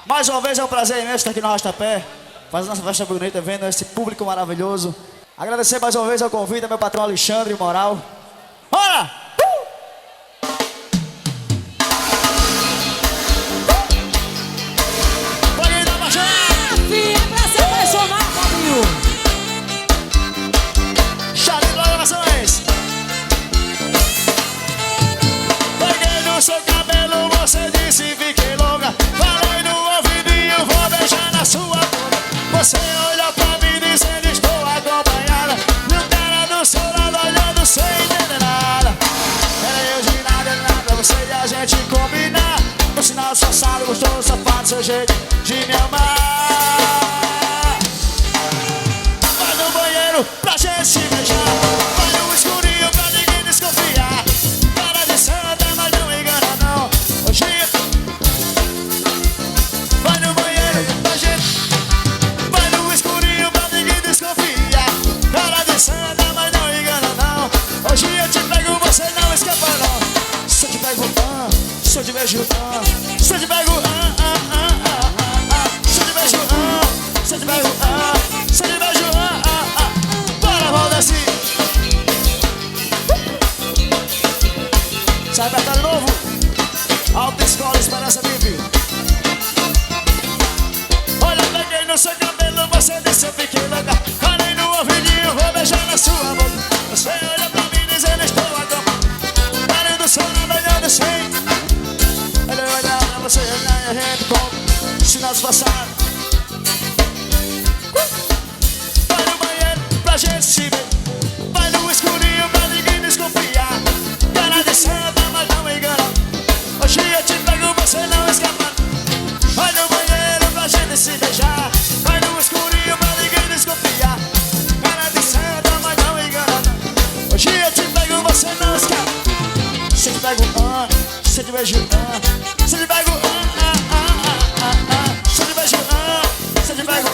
Mais uma vez é um prazer imenso estar aqui no Arrastapé, fazendo nossa festa bonita, vendo esse público maravilhoso. Agradecer mais uma vez ao convite ao meu patrão Alexandre Moral. Bora! Paguei da Baixada! Filha, pra se apaixonar, Fabinho! Chave de programações! Peguei no seu cabelo, você disse fiquei louca. Falei no ouvidinho, vou beijar na sua boca. Você olhou pra mim dizendo estou acompanhada. E o cara do seu lado olhando sem entender nada. Era eu de nada pra você e a gente combinar. No sinal esforçado, gostoso, safado, seu jeito de me amar. Vai no banheiro pra gente se beijar. Vai no escurinho pra ninguém desconfiar. Cara de santa, mas não engana não. Hoje vai no banheiro pra gente. Vai no escurinho pra ninguém desconfiar. Cara de santa, mas não engana não. Hoje eu te pego, você não escapa não. Se eu te pego, se eu te beijo, se eu te pego, se eu te beijo, se eu te pego, se eu te beijo, bora, volta assim. Sai apertado de novo. Autoescola Esperança VIP. Olha, peguei no seu cabelo, você disse eu fiquei louca. Falei no ouvidinho, vou beijar na sua boca. Você olha pra mim dizendo estou a cama. Falei do sol, olhando sem. Olha, olha pra você, olha a gente como sinal disfarçado. Vai no banheiro pra gente se ver. Vai no escurinho pra ninguém desconfiar. Cara de santa, mas não engana. Hoje eu te pego, você não escapa. Vai no banheiro pra gente se beijar. Vai no escurinho pra ninguém desconfiar. Cara de santa, mas não engana. Hoje eu te pego, você não escapa. Se eu te pego, se eu te beijo, se eu te pego, se eu te beijo, se eu te pego,